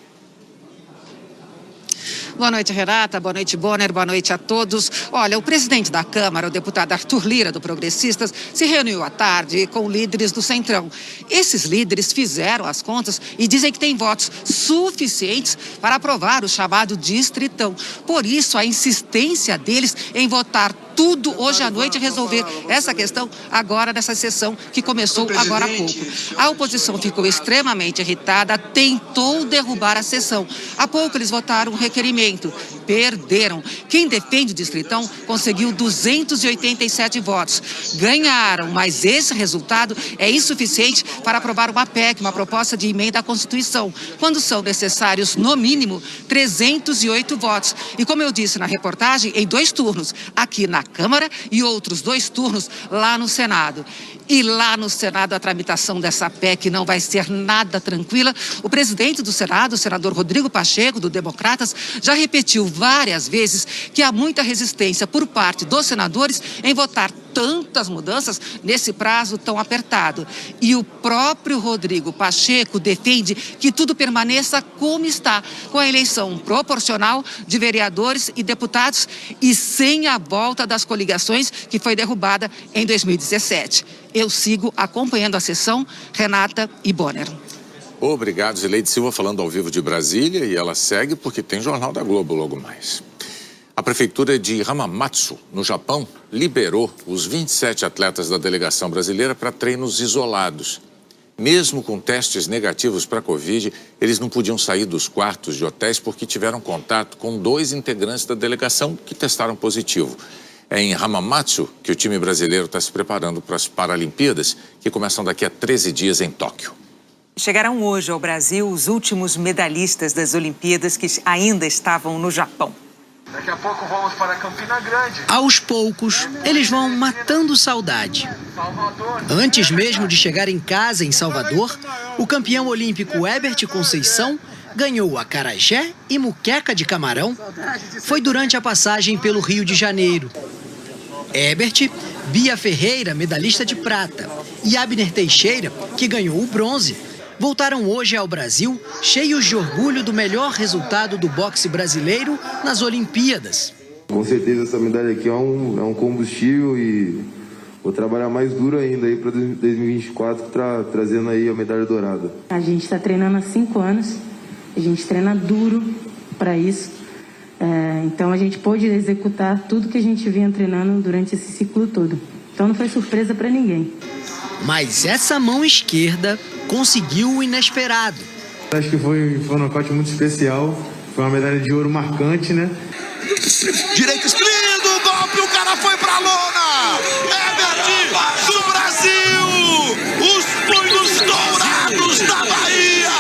Boa noite, Renata. Boa noite, Bonner. Boa noite a todos. Olha, o presidente da Câmara, o deputado Arthur Lira, do Progressistas, se reuniu à tarde com líderes do Centrão. Esses líderes fizeram as contas e dizem que tem votos suficientes para aprovar o chamado distritão. Por isso, a insistência deles em votar tudo hoje à noite e resolver essa questão agora nessa sessão que começou agora há pouco. A oposição ficou extremamente irritada, tentou derrubar a sessão. Há pouco eles votaram um requerimento, perderam. Quem defende o distritão conseguiu 287 votos. Ganharam, mas esse resultado é insuficiente para aprovar uma PEC, uma proposta de emenda à Constituição, quando são necessários, no mínimo, 308 votos. E como eu disse na reportagem, em 2 turnos, aqui na Câmara e outros 2 turnos lá no Senado. E lá no Senado a tramitação dessa PEC não vai ser nada tranquila. O presidente do Senado, o senador Rodrigo Pacheco, do Democratas, já repetiu várias vezes que há muita resistência por parte dos senadores em votar tantas mudanças nesse prazo tão apertado. E o próprio Rodrigo Pacheco defende que tudo permaneça como está, com a eleição proporcional de vereadores e deputados e sem a volta das coligações que foi derrubada em 2017. Eu sigo acompanhando a sessão, Renata e Bonner. Obrigado, Zileide Silva, falando ao vivo de Brasília, e ela segue porque tem Jornal da Globo logo mais. A prefeitura de Hamamatsu, no Japão, liberou os 27 atletas da delegação brasileira para treinos isolados. Mesmo com testes negativos para a Covid, eles não podiam sair dos quartos de hotéis porque tiveram contato com 2 integrantes da delegação que testaram positivo. É em Hamamatsu que o time brasileiro está se preparando para as Paralimpíadas, que começam daqui a 13 dias em Tóquio. Chegarão hoje ao Brasil os últimos medalhistas das Olimpíadas que ainda estavam no Japão. Daqui a pouco vamos para Campina Grande. Aos poucos, eles vão matando saudade. Antes mesmo de chegar em casa em Salvador, o campeão olímpico Herbert Conceição ganhou acarajé e muqueca de camarão. Foi durante a passagem pelo Rio de Janeiro. Herbert, Bia Ferreira, medalhista de prata, e Abner Teixeira, que ganhou o bronze, voltaram hoje ao Brasil cheios de orgulho do melhor resultado do boxe brasileiro nas Olimpíadas. Com certeza essa medalha aqui é um combustível e vou trabalhar mais duro ainda aí para 2024, trazendo aí a medalha dourada. A gente está treinando há 5 anos, a gente treina duro para isso. Então a gente pôde executar tudo que a gente vinha treinando durante esse ciclo todo. Então não foi surpresa para ninguém. Mas essa mão esquerda conseguiu o inesperado. Acho que foi um nocaute muito especial, foi uma medalha de ouro marcante, né? Direito escolhido, o golpe, o cara foi pra lona! Herbert do Brasil! Os punhos dourados da Bahia!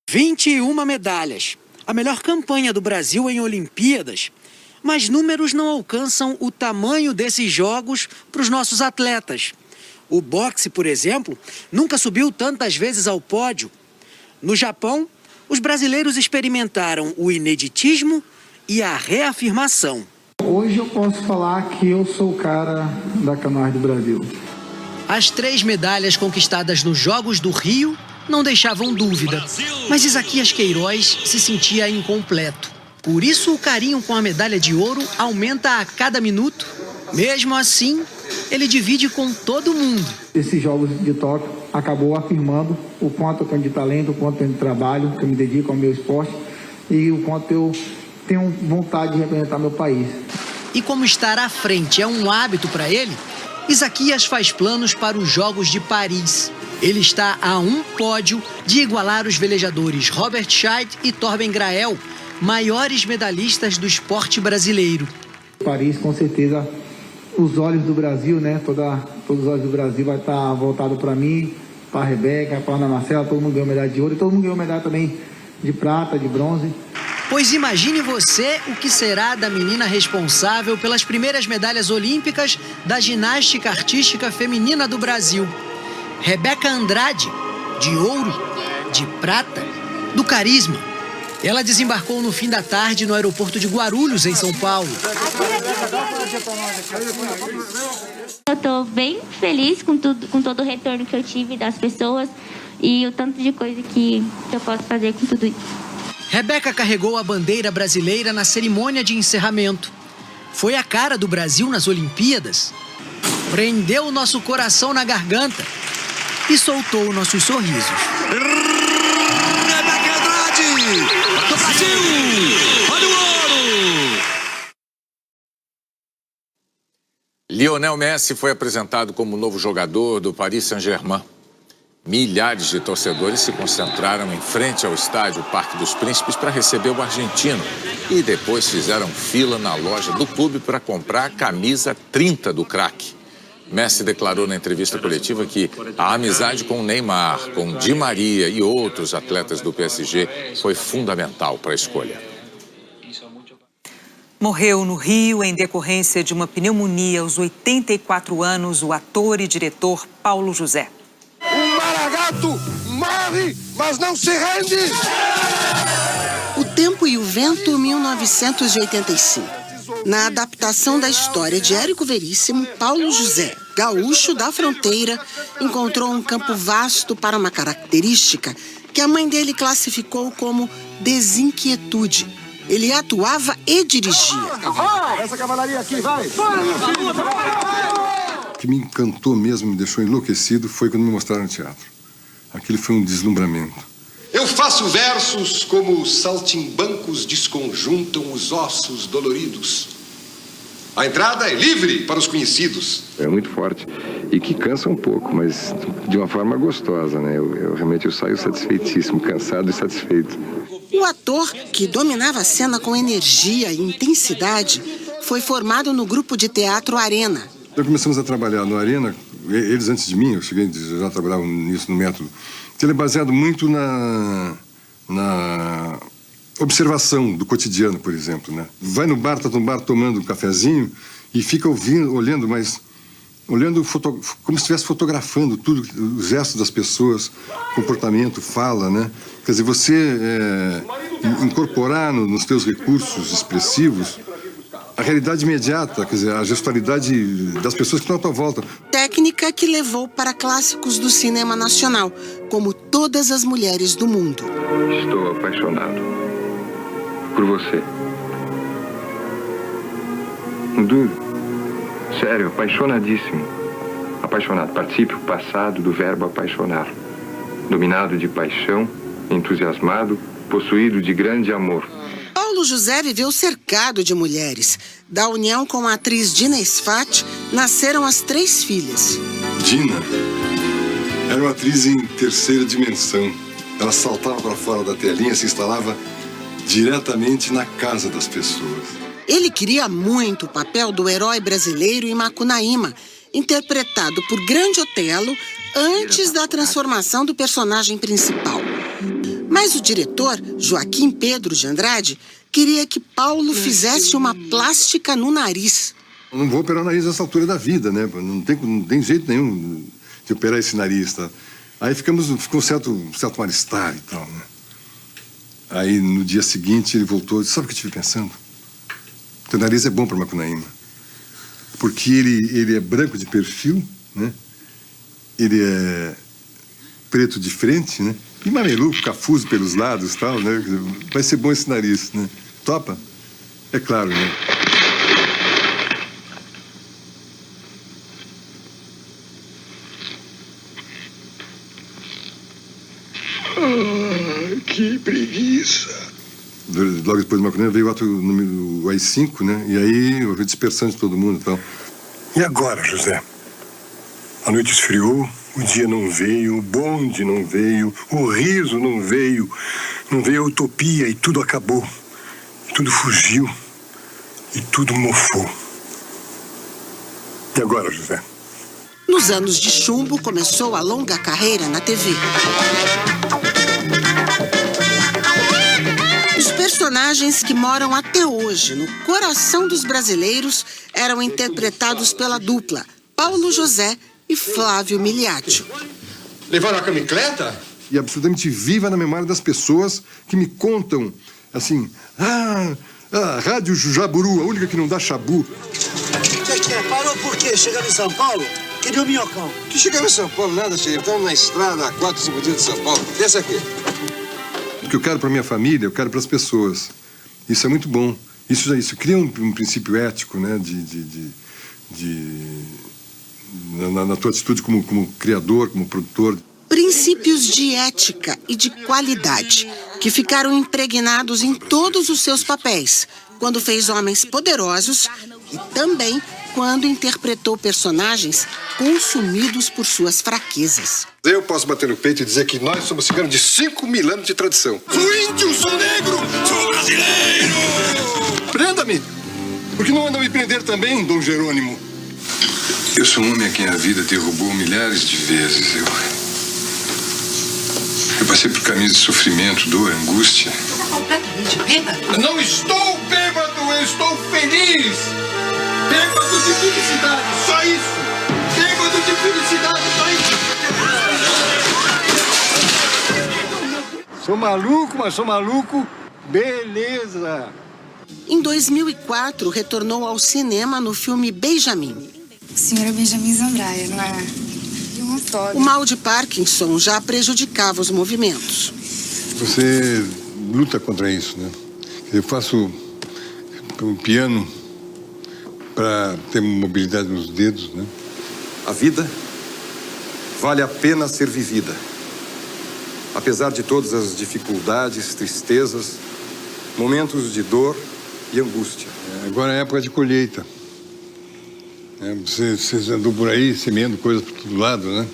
21 medalhas. A melhor campanha do Brasil em Olimpíadas. Mas números não alcançam o tamanho desses jogos para os nossos atletas. O boxe, por exemplo, nunca subiu tantas vezes ao pódio. No Japão, os brasileiros experimentaram o ineditismo e a reafirmação. Hoje eu posso falar que eu sou o cara da canoagem do Brasil. As 3 medalhas conquistadas nos Jogos do Rio não deixavam dúvida, mas Isaquias Queiroz se sentia incompleto. Por isso o carinho com a medalha de ouro aumenta a cada minuto. Mesmo assim, ele divide com todo mundo. Esses Jogos de Tóquio acabou afirmando o quanto eu tenho de talento, o quanto eu tenho de trabalho, que eu me dedico ao meu esporte e o quanto eu tenho vontade de representar meu país. E como estar à frente é um hábito para ele, Isaquias faz planos para os Jogos de Paris. Ele está a um pódio de igualar os velejadores Robert Scheid e Torben Grael, maiores medalhistas do esporte brasileiro. Paris, com certeza, os olhos do Brasil, né? Todos os olhos do Brasil vai estar voltado para mim, para a Rebeca, para a Ana Marcela, todo mundo ganhou medalha de ouro e todo mundo ganhou medalha também de prata, de bronze. Pois imagine você o que será da menina responsável pelas primeiras medalhas olímpicas da ginástica artística feminina do Brasil. Rebeca Andrade, de ouro, de prata, do carisma. Ela desembarcou no fim da tarde no aeroporto de Guarulhos, em São Paulo. Eu estou bem feliz com todo o retorno que eu tive das pessoas e o tanto de coisa que eu posso fazer com tudo isso. Rebeca carregou a bandeira brasileira na cerimônia de encerramento. Foi a cara do Brasil nas Olimpíadas. Prendeu o nosso coração na garganta e soltou nossos sorrisos. Rebeca Andrade, do Brasil! Olha o ouro! Lionel Messi foi apresentado como novo jogador do Paris Saint-Germain. Milhares de torcedores se concentraram em frente ao estádio Parque dos Príncipes para receber o argentino e depois fizeram fila na loja do clube para comprar a camisa 30 do craque. Messi declarou na entrevista coletiva que a amizade com Neymar, com Di Maria e outros atletas do PSG foi fundamental para a escolha. Morreu no Rio em decorrência de uma pneumonia aos 84 anos o ator e diretor Paulo José. O Maragato morre, mas não se rende! O Tempo e o Vento, 1985. Na adaptação da história de Érico Veríssimo, Paulo José, gaúcho da fronteira, encontrou um campo vasto para uma característica que a mãe dele classificou como desinquietude. Ele atuava e dirigia. Essa cavalaria aqui, vai! O que me encantou mesmo, me deixou enlouquecido, foi quando me mostraram no teatro. Aquilo foi um deslumbramento. Eu faço versos como os saltimbancos desconjuntam os ossos doloridos. A entrada é livre para os conhecidos. É muito forte e que cansa um pouco, mas de uma forma gostosa, né? Eu realmente saio satisfeitíssimo, cansado e satisfeito. O ator, que dominava a cena com energia e intensidade, foi formado no grupo de teatro Arena. Nós começamos a trabalhar no Arena, eles antes de mim, eu cheguei, já trabalhavam nisso no método, que ele é baseado muito na observação do cotidiano, por exemplo, né? Vai no bar, tá no bar tomando um cafezinho e fica olhando, mas olhando como se estivesse fotografando tudo, os gestos das pessoas, comportamento, fala, né? Quer dizer, você incorporar nos teus recursos expressivos a realidade imediata, quer dizer, a gestualidade das pessoas que estão à tua volta. Técnica que levou para clássicos do cinema nacional, como Todas as Mulheres do Mundo. Estou apaixonado por você. Duro. Sério, apaixonadíssimo. Apaixonado. Particípio passado do verbo apaixonar. Dominado de paixão, entusiasmado, possuído de grande amor. Paulo José viveu cercado de mulheres. Da união com a atriz Dina Sfat, nasceram as 3 filhas. Dina era uma atriz em terceira dimensão. Ela saltava para fora da telinha e se instalava diretamente na casa das pessoas. Ele queria muito o papel do herói brasileiro em Macunaíma, interpretado por Grande Otelo, antes da transformação do personagem principal. Mas o diretor, Joaquim Pedro de Andrade, queria que Paulo fizesse uma plástica no nariz. Eu não vou operar o nariz nessa altura da vida, né? Não tem jeito nenhum de operar esse nariz, tá? Aí ficou um certo mal-estar e tal, né? Aí, no dia seguinte, ele voltou e disse, sabe o que eu estive pensando? Teu nariz é bom para Macunaíma. Porque ele é branco de perfil, né? Ele é preto de frente, né? E mameluco, cafuso pelos lados e tal, né? Vai ser bom esse nariz, né? Topa? É claro, né? Que preguiça. Logo depois do Macunaíma veio o ato número AI-5, né? E aí houve dispersão de todo mundo e tal. E agora, José? A noite esfriou, o dia não veio, o bonde não veio, o riso não veio a utopia e tudo acabou. Tudo fugiu e tudo mofou. E agora, José? Nos anos de chumbo, começou a longa carreira na TV. Os personagens que moram até hoje no coração dos brasileiros eram interpretados pela dupla Paulo José e Flávio Miliaccio. Levaram a camicleta? E absolutamente viva na memória das pessoas que me contam, assim, a Rádio Jaburu, a única que não dá chabu. Que é? Parou por quê? Chegando em São Paulo? Queria o minhocão. Que chegava em São Paulo, nada, chefe. Estamos na estrada há 4, 5 dias de São Paulo. Desce aqui. O que eu quero para minha família, eu quero para as pessoas. Isso é muito bom. Isso cria um princípio ético, né? Na tua atitude como criador, como produtor. Princípios de ética e de qualidade que ficaram impregnados em todos os seus papéis, quando fez Homens Poderosos e também quando interpretou personagens consumidos por suas fraquezas. Eu posso bater no peito e dizer que nós somos ciganos de 5.000 anos de tradição. Sou índio, sou negro, sou brasileiro! Prenda-me! Por que não anda me prender também, Dom Jerônimo? Eu sou um homem a quem a vida derrubou milhares de vezes. Eu passei por caminhos de sofrimento, dor, angústia. Você tá completamente bêbado? Não estou bêbado, eu estou feliz! Bêbado de felicidade, só isso! Bêbado de felicidade, só isso! Sou maluco, mas sou maluco. Beleza! Em 2004, retornou ao cinema no filme Benjamin. O senhor é Benjamin Zambraia, não é? E um autógrafo. O mal de Parkinson já prejudicava os movimentos. Você luta contra isso, né? Eu faço um piano para ter mobilidade nos dedos, né? A vida vale a pena ser vivida. Apesar de todas as dificuldades, tristezas, momentos de dor e angústia. Agora é época de colheita. Você andou por aí semeando coisas por todo lado, né?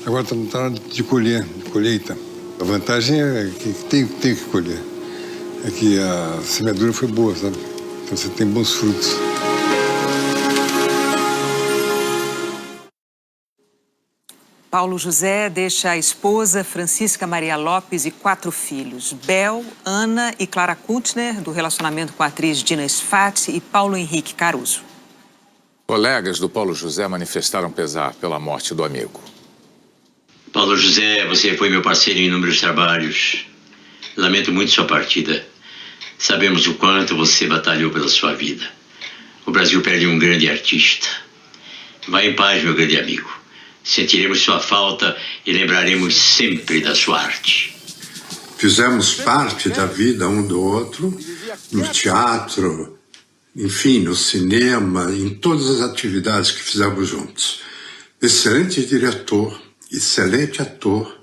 Agora está na hora de colher, de colheita. A vantagem é que tem que colher. É que a semeadura foi boa, sabe? Então você tem bons frutos. Paulo José deixa a esposa, Francisca Maria Lopes, e 4 filhos. Bel, Ana e Clara Kuntner, do relacionamento com a atriz Dina Sfat, e Paulo Henrique Caruso. Colegas do Paulo José manifestaram pesar pela morte do amigo. Paulo José, você foi meu parceiro em inúmeros trabalhos. Lamento muito sua partida. Sabemos o quanto você batalhou pela sua vida. O Brasil perde um grande artista. Vá em paz, meu grande amigo. Sentiremos sua falta e lembraremos sempre da sua arte. Fizemos parte da vida um do outro, no teatro, enfim, no cinema, em todas as atividades que fizemos juntos. Excelente diretor, excelente ator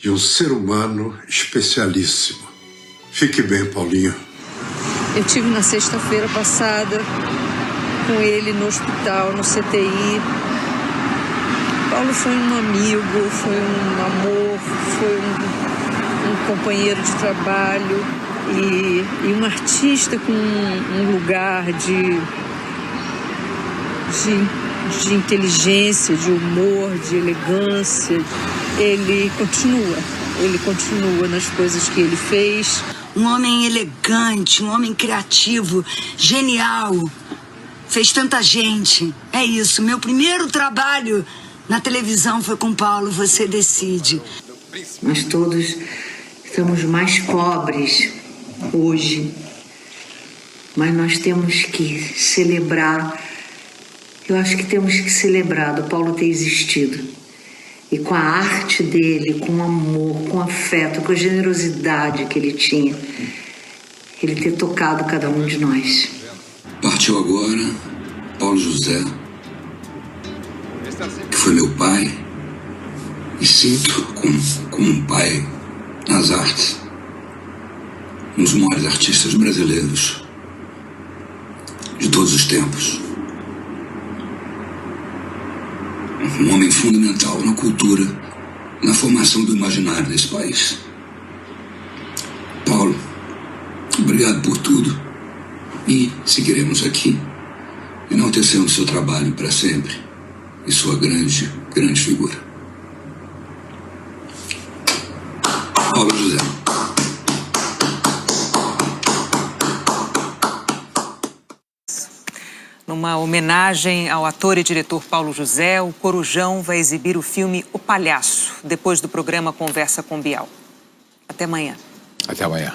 e um ser humano especialíssimo. Fique bem, Paulinho. Eu tive na sexta-feira passada com ele no hospital, no CTI. Paulo foi um amigo, foi um amor, foi um companheiro de trabalho e um artista com um lugar de inteligência, de humor, de elegância. Ele continua nas coisas que ele fez. Um homem elegante, um homem criativo, genial. Fez tanta gente. É isso, meu primeiro trabalho na televisão foi com Paulo, Você Decide. Nós todos estamos mais pobres hoje, mas nós temos que celebrar. Eu acho que temos que celebrar do Paulo ter existido. E com a arte dele, com o amor, com o afeto, com a generosidade que ele tinha, ele ter tocado cada um de nós. Partiu agora Paulo José, que foi meu pai, e sinto como um pai nas artes, um dos maiores artistas brasileiros de todos os tempos. Um homem fundamental na cultura, na formação do imaginário desse país. Paulo, obrigado por tudo e seguiremos aqui, enaltecendo seu trabalho para sempre e sua grande figura. Paulo José. Numa homenagem ao ator e diretor Paulo José, o Corujão vai exibir o filme O Palhaço, depois do programa Conversa com Bial. Até amanhã. Até amanhã.